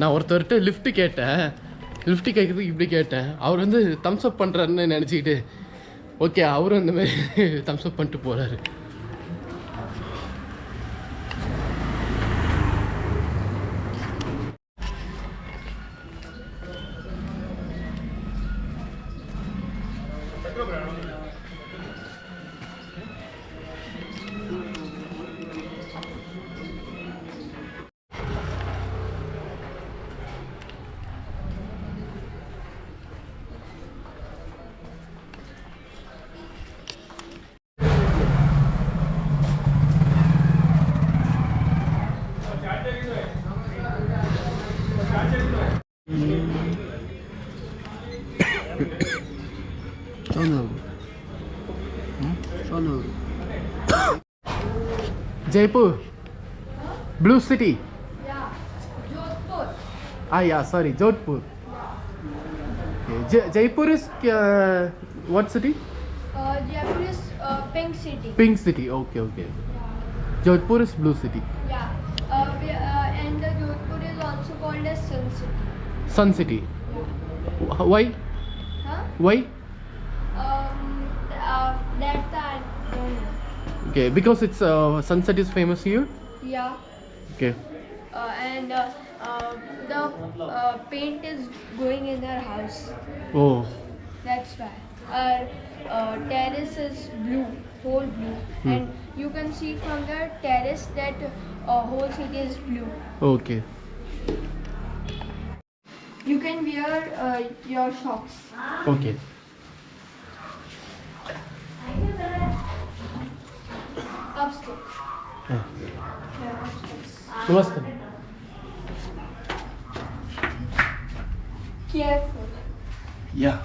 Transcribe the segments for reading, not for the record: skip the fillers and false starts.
நான் ஒருத்தர்கிட்ட லிஃப்ட் கேட்டேன். லிஃப்ட் கேட்குறதுக்கு இப்படி கேட்டேன். அவர் வந்து தம்ஸ் அப் பண்ணுறாருன்னு நினச்சிக்கிட்டு ஓகே அவரும் இந்த மாதிரி தம்ஸ் அப் பண்ணிட்டு போகிறாரு. Jaipur, Blue City. Yeah, Jodhpur. Yeah, sorry, Jodhpur. Okay. Jaipur is what city? Jaipur is Pink City. Pink City. Okay. Jodhpur is Blue City. Yeah, and the Jodhpur is also called as Sun City. Sun City. Why? Huh? Why? That's I don't know. Okay, because it's sunset is famous here. Yeah. Okay. And the paint is going in their house. Oh. That's why. Our terrace is blue, whole blue, and you can see from the terrace that whole city is blue. Okay. You can wear your socks. Okay. Upstairs. Yeah, upstairs. Namaskar. Careful. Yeah.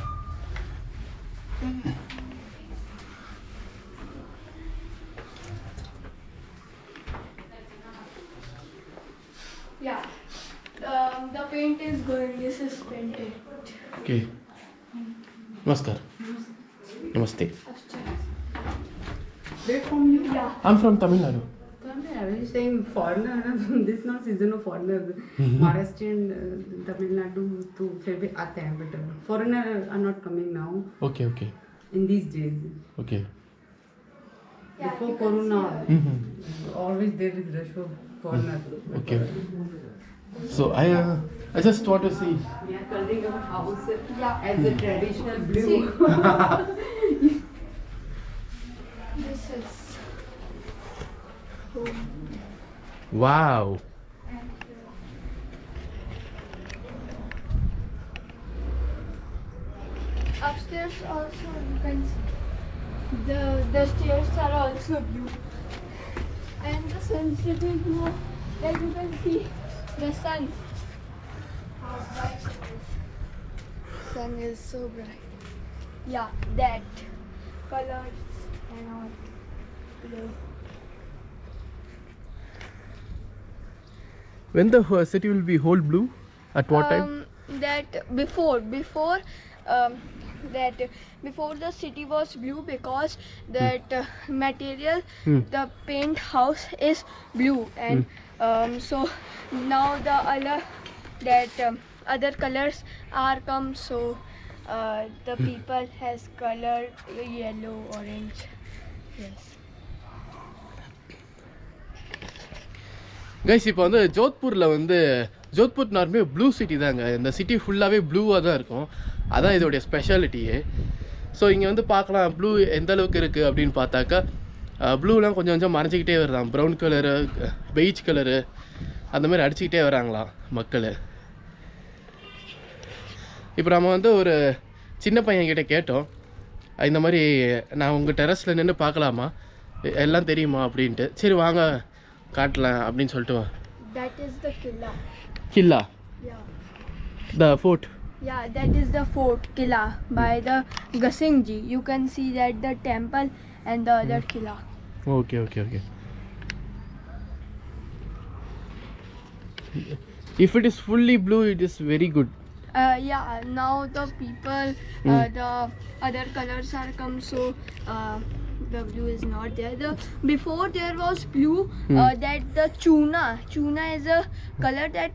Yeah. The paint is going. This is painted. Okay. Namaskar. Namaste. Upstairs. Where from you? Yeah. I'm from Tamil Nadu. I was saying foreigner. This is not season of foreigner. Maharashtrian, Tamil Nadu to फिर भी आते हैं but foreigner are not coming now Okay. in these days. Okay. Yeah, Before you can Corona, Mm-hmm. always there is rush of foreigners. Okay. So I just want to see. We are coloring our house Yeah. as a traditional blue. See. This is. Wow. Upstairs also you can see. The stairs are also blue. And the sunset is blue. Then you can see the sun. How bright it is. Sun is so bright. Yeah, that colors and all blue. When the city will be whole blue? At what time? That before the city was blue because that material the paint house is blue and so now the other colors are come so the people has colored yellow, orange. Yes. Guys இப்போ வந்து ஜோத்பூரில் வந்து Jodhpur நார்மே blue city தாங்க. இந்த city ஃபுல்லாகவே ப்ளூவாக தான் இருக்கும். அதான் இதோடைய ஸ்பெஷாலிட்டியே. ஸோ இங்கே வந்து பார்க்கலாம் ப்ளூ எந்த அளவுக்கு இருக்குது அப்படின்னு பார்த்தாக்கா ப்ளூலாம் கொஞ்சம் கொஞ்சம் மறைஞ்சிக்கிட்டே வருதான். ப்ரௌன் கலரு, பெய்ஜ் கலரு அந்த மாதிரி அடிச்சுக்கிட்டே வராங்களாம் மக்கள். இப்போ நம்ம வந்து ஒரு சின்ன பையன்கிட்ட கேட்டோம், இந்த மாதிரி நான் உங்கள் டெரஸில் நின்று பார்க்கலாமா, எல்லாம் தெரியுமா அப்படின்ட்டு. சரி வாங்க காட்டலாம் அப்படின்னு சொல்லிட்டு. That is the Killa. Killa. Yeah. The fort. Yeah, that is the fort Killa by the Gasing Ji. You can see that the temple and the other Killa. Okay. If it is fully blue, it is very good. Yeah, now the people, the other colors are come, so the blue is not there. Before there was blue, that the tuna is a color that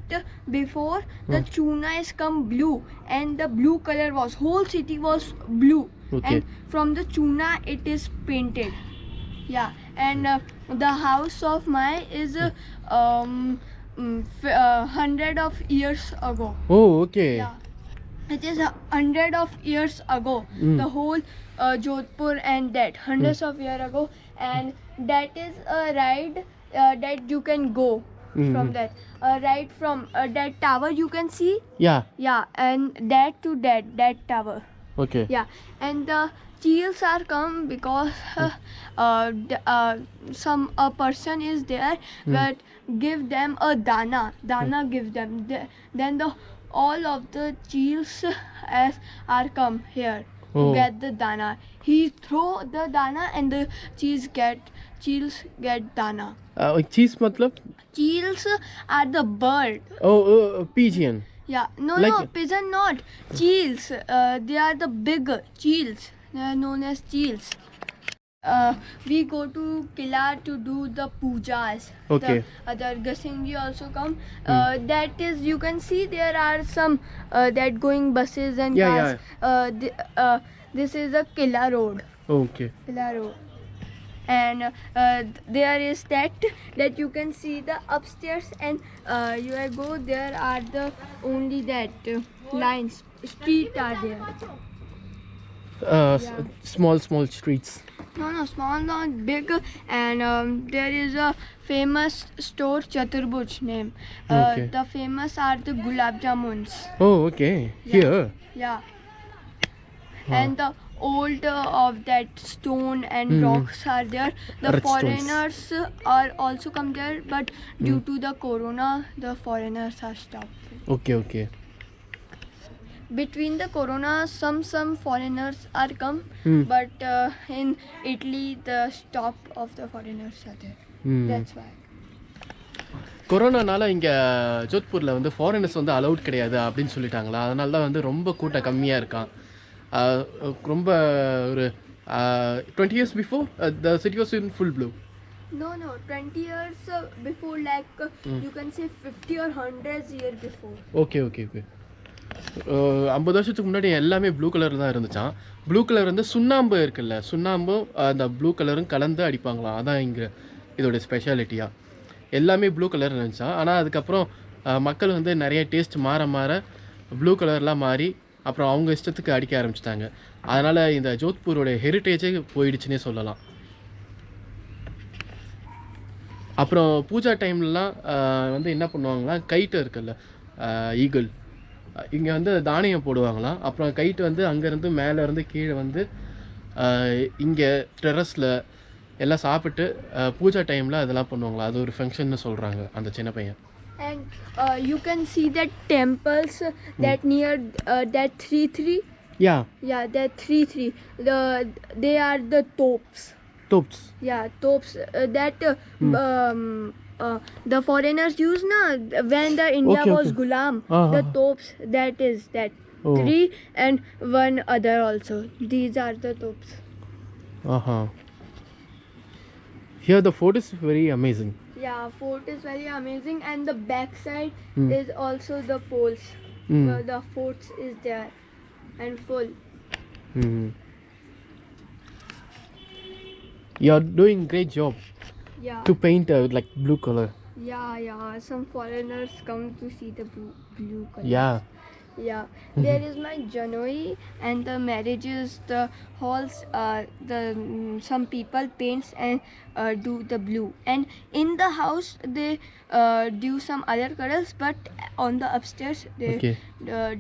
before the tuna is come blue, and the blue color was whole city was blue. Okay. And from the tuna it is painted. Yeah, and the house of mine is 100 of years ago. Oh, okay. Yeah, it is 100 of years ago. The whole Jodhpur and that hundreds of years ago, and that is a ride that you can go from that. Right from that tower you can see. Yeah. Yeah, and that to that tower. Okay. Yeah, and the cheels are come because a person is there that give them a dana give them. Then all of the cheels are come here to get the dana. He throw the dana and the cheels get dana. Cheese matlab? Cheels are the bird. Oh, pigeon. Yeah, no, pigeon not. Cheels. They are the big cheels. They are known as cheels. We go to Kila to do the pujas. Okay. The Darga Singh ji also come. That is, you can see there are some that going buses and cars. This is a Kila road. Okay. Kila road. And there is that you can see the upstairs, and you go there are the only that lines street are there. Small streets. No, small, not big. And there is a famous store Chaturbuj name. Okay. The famous are the gulab jamuns. Oh, okay. Here. Yeah. And the old of that stone and rocks are there. The Red stones. foreigners are also come there, but due to the corona the foreigners are stopped. Okay. Between the corona some foreigners are come, but in Italy the stop of the foreigners are there. That's why. கொரோனானால இங்கே ஜோத்பூரில் வந்து foreigners வந்து allowed கிடையாது அப்படின்னு சொல்லிட்டாங்களா? அதனால தான் வந்து ரொம்ப கூட்டம் கம்மியாக இருக்கான். ரொம்ப ஒரு 20 years before the city was in full blue. No, 20 years before, like you can say 50 or 100 years before. Okay. 50 வருஷத்துக்கு முன்னாடி எல்லாமே ப்ளூ கலர் தான் இருந்துச்சான். ப்ளூ கலர் வந்து சுண்ணாம்பு இருக்குல்ல, சுண்ணாம்பும் அந்த ப்ளூ கலரும் கலந்து அடிப்பாங்களாம். அதான் இங்கே இதோட ஸ்பெஷாலிட்டியாக எல்லாமே ப்ளூ கலர் இருந்துச்சான். ஆனால் அதுக்கப்புறம் மக்கள் வந்து நிறைய டேஸ்ட் மாற ப்ளூ கலர்லாம் மாறி அப்புறம் அவங்க இஷ்டத்துக்கு அடிக்க ஆரம்பிச்சிட்டாங்க. அதனால் இந்த ஜோத்பூரோட ஹெரிட்டேஜே போயிடுச்சுன்னே சொல்லலாம். அப்புறம் பூஜா டைம்லலாம் வந்து என்ன பண்ணுவாங்களா, கைட்டு இருக்குல்ல, ஈகிள், இங்கே வந்து தானியம் போடுவாங்களாம். அப்புறம் கைட்டு வந்து அங்கேருந்து மேலேருந்து கீழே வந்து இங்கே டெரஸில் எல்லாம் சாப்பிட்டு பூஜா டைமில் அதெல்லாம் பண்ணுவாங்களா. அது ஒரு ஃபங்க்ஷன்னு சொல்கிறாங்க அந்த சின்ன பையன். And you can see that temples that near that 3 Yeah, that 3 they are the tops. Yeah, tops that the foreigners use na when the India was gulam. The tops, that is that 3 and one other also. These are the tops. Here the fort is very amazing. Yeah, fort is very amazing, and the back side is also the poles. The forts is there and full. You are doing great job Yeah. to paint like blue color. Yeah. Some foreigners come to see the blue color. Yeah. There is my Janoi and the marriages, the halls. Some people paints and do the blue, and in the house they do some other colors, but on the upstairs they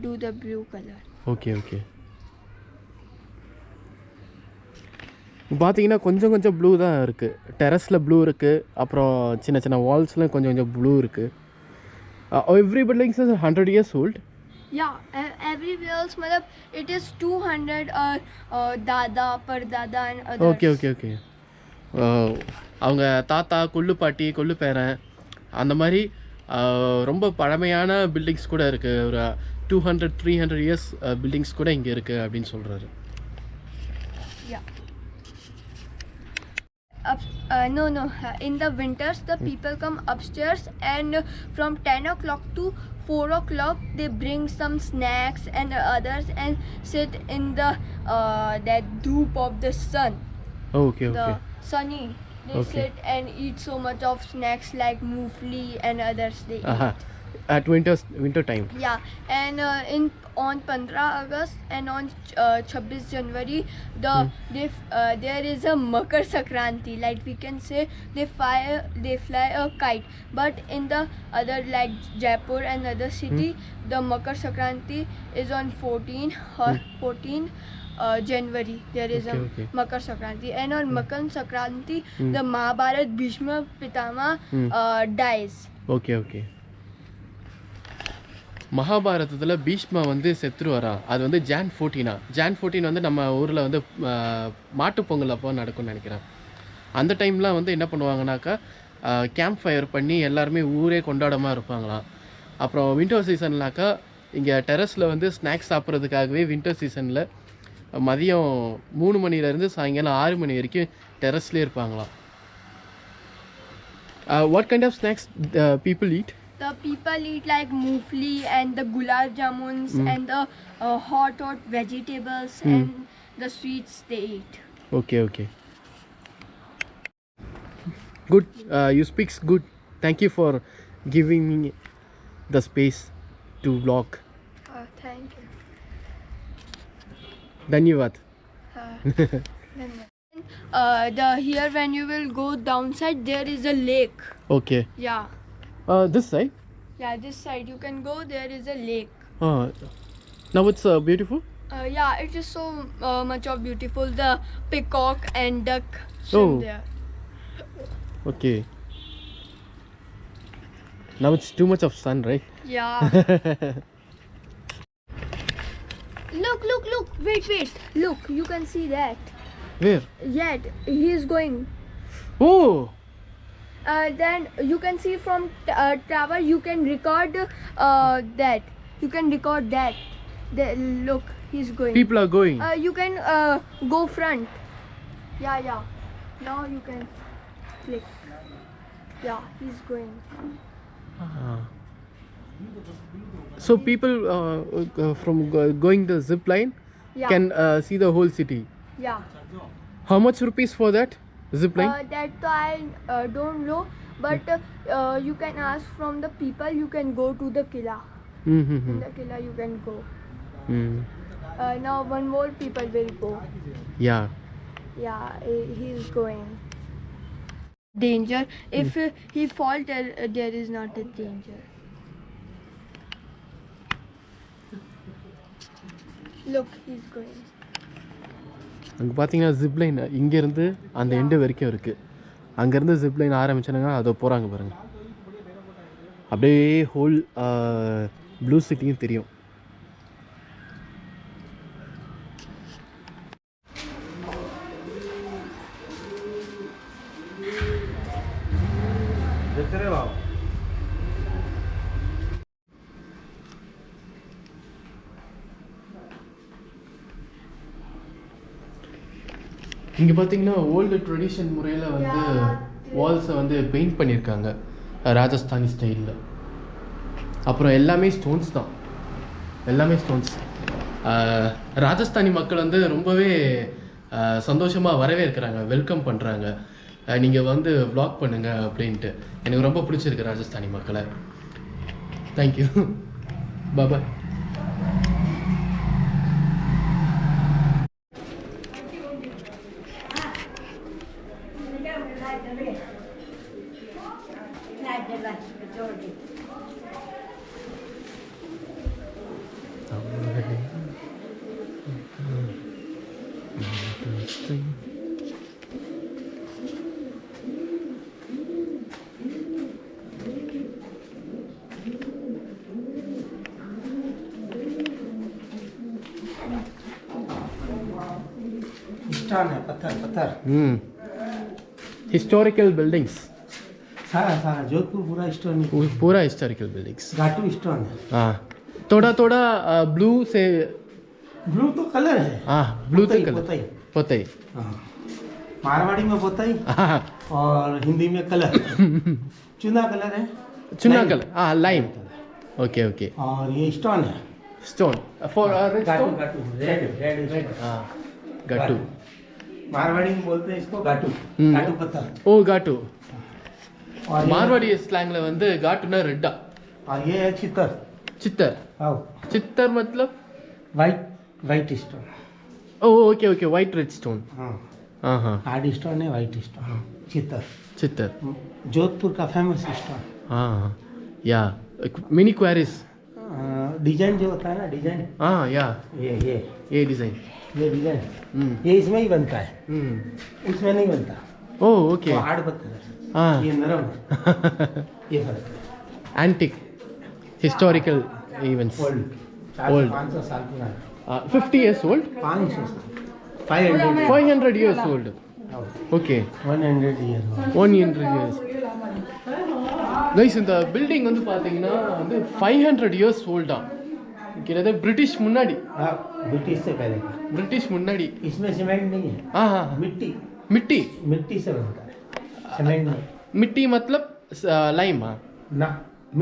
do the blue color. Okay. பார்த்தீங்கன்னா கொஞ்சம் blue தான் இருக்குது. டெரஸில் blue இருக்குது. அப்புறம் சின்ன வால்ஸ்லாம் கொஞ்சம் blue இருக்குது. Every buildings is 100 years old. Yeah, every walls, matlab it is 200 or dada, pardada and others. Okay. அவங்க தாத்தா, கொள்ளு பாட்டி, கொள்ளு பேரன், அந்த மாதிரி ரொம்ப பழமையான பில்டிங்ஸ் கூட இருக்குது. ஒரு 200-300 years பில்டிங்ஸ் கூட இங்கே இருக்குது அப்படின்னு சொல்கிறாரு. Yeah. In the winters, the people come upstairs, and from 10 o'clock to 4 o'clock, they bring some snacks and others and sit in the that dew of the sun. Oh, okay, The okay. sunny. They Okay. sit and eat so much of snacks like muesli and others they eat. At winter time. Yeah, and on 15 August and on 26 January, there is a Makar Sankranti. Like we can say, they fly a kite. But in the other, like Jaipur and other city, the Makar Sankranti is on 14 January. There is Okay, a okay. Makar Sankranti, and on Makar Sankranti, the Mahabharat Bhishma Pitama dies. Okay okay. மகாபாரதத்தில் பீஷ்மா வந்து செத்துருவாரா? அது வந்து Jan 14 வந்து நம்ம ஊரில் வந்து மாட்டுப் பொங்கல் அப்போ நடக்கும்னு நினைக்கிறேன். அந்த டைம்லாம் வந்து என்ன பண்ணுவாங்கனாக்கா, கேம்ப் ஃபயர் பண்ணி எல்லாருமே ஊரே கொண்டாடமாக இருப்பாங்களாம். அப்புறம் வின்டர் சீசன்லாக்கா இங்கே டெரஸில் வந்து ஸ்நாக்ஸ் சாப்பிட்றதுக்காகவே வின்டர் சீசனில் மதியம் 3 மணிலேருந்து சாயங்காலம் 6 மணி வரைக்கும் டெரஸ்லேயே இருப்பாங்களாம். What kind of snacks people eat? The people eat like muesli and the gulab jamuns and the hot vegetables and the sweets they eat. Okay, okay. Good. You speak good. Thank you for giving me the space to vlog. Thank you. Dhanyavad. Here when you will go downside, there is a lake. Okay. Yeah. This side? Yeah, this side you can go, there is a lake. Now it's beautiful? Yeah, it is so much of beautiful. The peacock and duck swim there. Okay. Now it's too much of sun, right? Yeah. Look. Wait. Look, you can see that. Where? Yet, he is going. Oh! Then you can see from tower, you can record that. You can record that. Look, he's going. People are going. You can go front. Yeah. Now you can click. Yeah, he's going. So people from going the zip line Yeah. can see the whole city. Yeah. How much rupees for that zip line? That I don't know, but you can ask from the people. You can go to the Killa. In the Killa you can go. Now one more people will go. Yeah. Yeah, he is going. Danger. If he fall, there is not a danger. Look, he's going. அங்கே பார்த்தீங்கன்னா zipline இங்கேருந்து அந்த end வரைக்கும் இருக்குது. அங்கேருந்து zipline ஆரம்பிச்சானுங்க, அதை போகிறாங்க பாருங்கள். அப்படியே ஹோல் ப்ளூ சிட்டியும் தெரியும். இங்கே பார்த்தீங்கன்னா ஓல்டு ட்ரெடிஷன் முறையில் வந்து வால்ஸை வந்து பெயிண்ட் பண்ணியிருக்காங்க ராஜஸ்தானி ஸ்டைலில். அப்புறம் எல்லாமே ஸ்டோன்ஸ் தான், எல்லாமே ஸ்டோன்ஸ். ராஜஸ்தானி மக்கள் வந்து ரொம்பவே சந்தோஷமாக வரவேற்கிறாங்க, வெல்கம் பண்ணுறாங்க. நீங்கள் வந்து வ்ளாக் பண்ணுங்கள் அப்படின்ட்டு. எனக்கு ரொம்ப பிடிச்சிருக்கு ராஜஸ்தானி மக்களை. தேங்க்யூ. பாய். है पत्थर हिस्टोरिकल बिल्डिंग्स सारा जोधपुर पूरा स्टोन है, पूरा हिस्टोरिकल बिल्डिंग्स. घाटू स्टोन है. हाँ, थोड़ा ब्लू से. ब्लू तो कलर है. हाँ, ब्लू तो पोतई, कलर पोतई. पोतई. हाँ. मारवाड़ी में पोताई और हिंदी में कलर चुना कलर है चुना Lime. Colour lime okay okay और ये स्टोन है स्टोन फॉर गाटू गाटू रेड रेड गाटू मारवाड़ी में बोलते हैं इसको गाटू गाटू पत्थर ओ गाटू और मारवाड़ी स्लैंग्ல வந்து गाटूனா ரெட்டா और ये है चित्तर चित्तर आओ चित्तर मतलब वाइट वाइट स्टोन ओ okay okay white red stone हाँ हाँ हाँ हार्ड स्टोन है वाइट स्टोन चित्तर चित्तर जोधपुर का फेमस स्टोन हाँ या मिनी क्वेरीज डिजाइन जो होता है ना डिजाइन हाँ या ये डिजाइन ये डिजाइन ये इसमें ही बनता है उसमें नहीं बनता ओ ओके वो हार्ड पत्थर है हाँ ये नरम है ये फर्क है antique historical events old Old. 500 साल पुराना 50 years old 500 साल 500 500 years old okay 100 years 100 years guys இந்த பில்டிங் வந்து பாத்தீங்கன்னா வந்து 500 years ஓல்டா கிட்டத்தட்ட பிரிட்டிஷ் முன்னாடி हाँ ब्रिटिश से पहले का பிரிட்டிஷ் முன்னாடி इसमें सीमेंट नहीं है हाँ हाँ मिट्टी मिट्टी मिट्टी से बनता है सीमेंट नहीं मिट्टी मतलब लाइम हाँ ना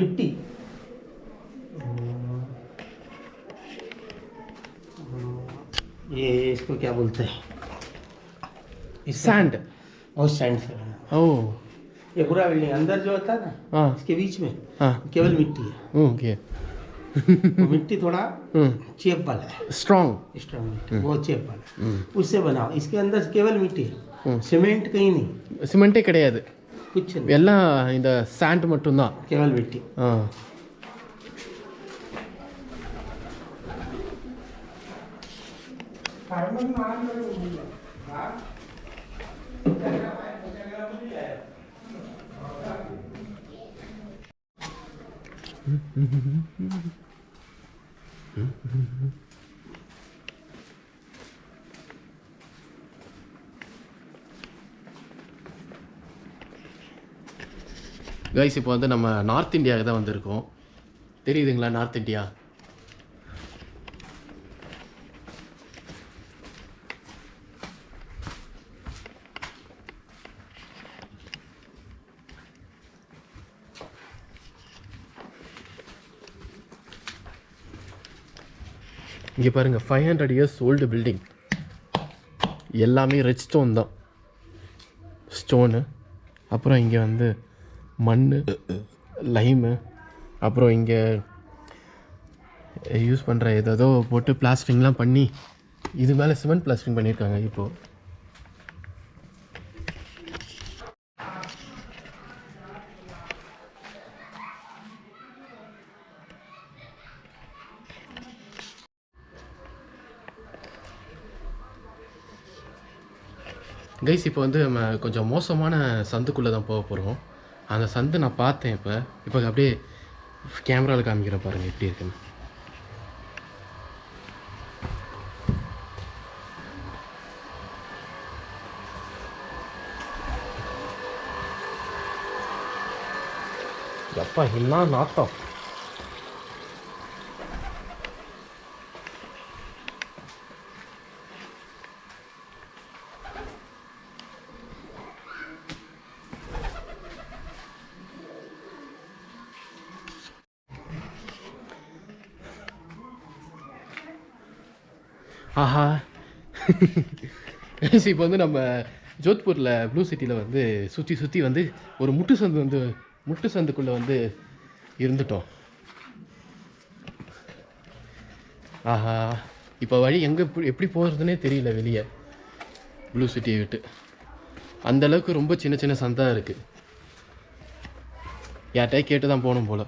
मिट्टी ये इसको क्या बोलते हैं सैंड और सैंड से बना ओ ये पूरा बिल्डिंग अंदर जो होता है ना हाँ इसके बीच में हाँ केवल मिट्टी है ओके वो मिट्टी थोड़ा चेप वाला है स्ट्रॉन्ग स्ट्रॉन्ग मिट्टी वो चेप वाला है उससे बनाओ इसके अंदर केवल मिट्टी है सीमेंट कहीं नहीं சிமெண்ட்டே கிடையாது कुछ नहीं எல்லாம் இந்த சாண்ட் மட்டும்தான் केवल मिट्टी ஆ கைஸ் இப்போ வந்து நம்ம நார்த் இந்தியாவுக்கு தான் வந்திருக்கோம் தெரியுதுங்களா நார்த் இந்தியா இங்கே பாருங்கள் 500 years ஓல்டு பில்டிங் எல்லாமே ரெட் ஸ்டோன் தான் ஸ்டோனு அப்புறம் இங்கே வந்து மண் லைமு அப்புறம் இங்கே யூஸ் பண்ணுற ஏதோ போட்டு பிளாஸ்டரிங்லாம் பண்ணி இது மேலே சிமெண்ட் பிளாஸ்டரிங் பண்ணியிருக்காங்க இப்போது கைஸ் இப்போ வந்து நம்ம கொஞ்சம் மோசமான சந்துக்குள்ளே தான் போக போகிறோம் அந்த சந்து நான் பார்த்தேன் இப்போ அப்படியே கேமராவில் காமிக்கிறேன் பாருங்கள் எப்படி இருக்குன்னு எப்பா என்ன நாட்டம் ஆஹா இப்போ வந்து நம்ம ஜோத்பூரில் ப்ளூ சிட்டியில் வந்து சுற்றி வந்து ஒரு முட்டு சந்துக்குள்ளே வந்து இருந்துட்டோம். ஆஹா இப்போ வழி எங்கே எப்படி போகிறதுனே தெரியல வெளியே ப்ளூ சிட்டியை விட்டு. அந்தளவுக்கு ரொம்ப சின்ன சின்ன சந்தாக இருக்குது. யார்கிட்டயே கேட்டு தான் போகணும் போல்.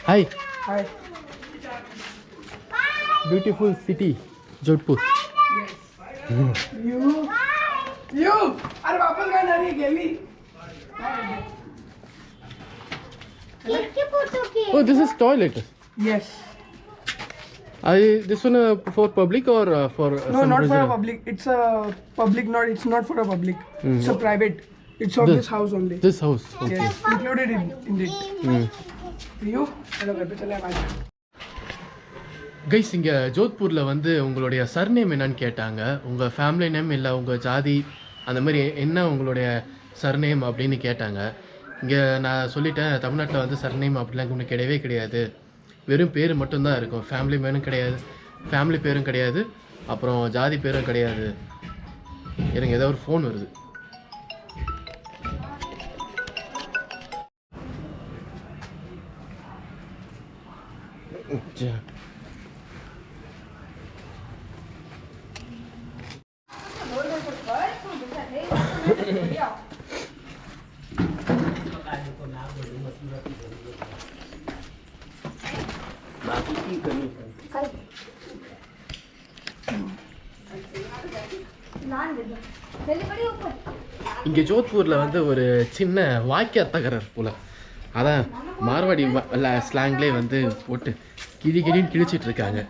Hi. Hi. Beautiful city, Jodhpur. Yes. You. Are रही गली Oh, this is toilet. yes This one for public or for no some not for a resident? public it's a public not it's not for a public it's a private it's of This- this house only This house. Okay. yes included in it you hello घर पे चले हम आज guys இங்கே ஜோத்பூரில் வந்து உங்களுடைய surname என்னன்னு கேட்டாங்க. உங்கள் ஃபேமிலி நேம் இல்லை உங்கள் ஜாதி அந்த மாதிரி என்ன உங்களுடைய சர்நேம் அப்படின்னு கேட்டாங்க. இங்கே நான் சொல்லிட்டேன், தமிழ்நாட்டில் வந்து சர்நேம் அப்படிலாம் ஒன்றும் கிடையவே கிடையாது. வெறும் பேர் மட்டும்தான் இருக்கும். ஃபேமிலி பேரும் கிடையாது, ஃபேமிலி பேரும் கிடையாது, அப்புறம் ஜாதி பேரும் கிடையாது. எனக்கு ஏதோ ஒரு ஃபோன் வருது. இங்கே ஜோத்பூரில் வந்து ஒரு சின்ன வாக்கிய தகராறு போல், அதான் மார்வாடி ஸ்லாங்லேயே வந்து போட்டு கிழின்னு கிழிச்சிட்டு இருக்காங்க.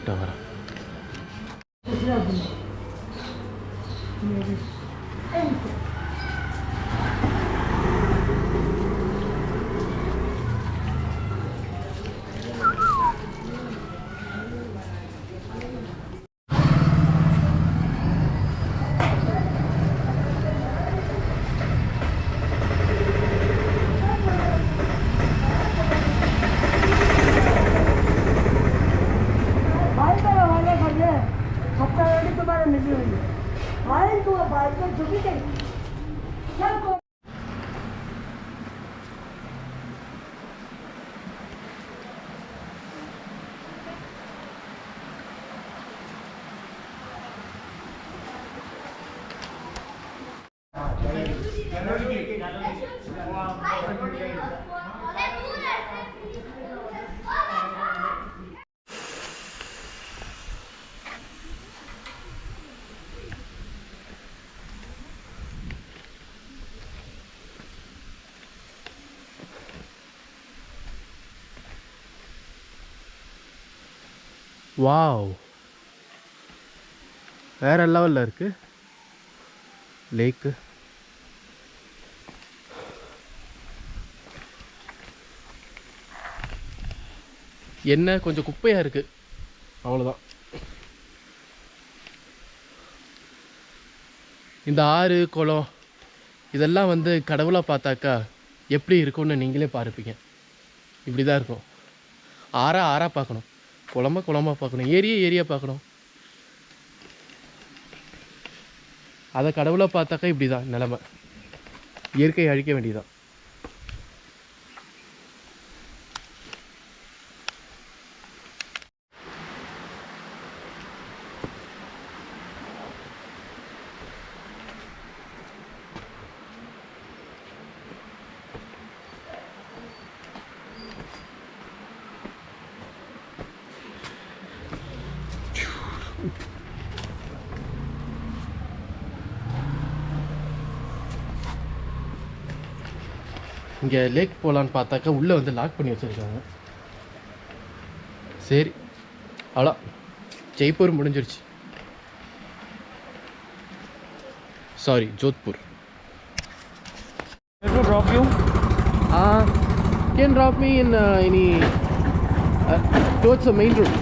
டவரா வாவ், வேற லெவலில் இருக்கு லேக்கு. என்ன கொஞ்சம் குப்பையாக இருக்குது, அவ்வளோதான். இந்த ஆறு குளம் இதெல்லாம் வந்து கடவுளாக பார்த்தாக்கா எப்படி இருக்கும்னு நீங்களே பார்ப்பீங்க. இப்படி தான் இருக்கும். ஆறாக பார்க்கணும், குளமாக பார்க்கணும், ஏரியா பார்க்கணும். அதை கடவுளாக பார்த்தாக்கா இப்படி தான் நிலமை. இயற்கையை அழிக்க வேண்டியதான். இங்கே லேக் போகலான்னு பார்த்தாக்கா உள்ளே வந்து லாக் பண்ணி வச்சுருக்காங்க. சரி, அவ்வளோ ஜெய்ப்பூர் முடிஞ்சிருச்சு. Sorry, Jodhpur. To drop you? Can drop me in any towards the main road.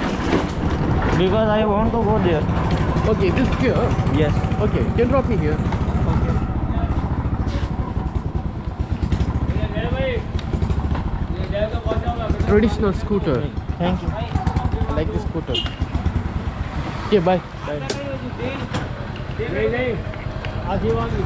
Because I want to go there. Okay, this here. Yes. Okay, can drop me here. Okay. traditional scooter. Thank you. I like this scooter. Okay, bye. नहीं नहीं आगे वाली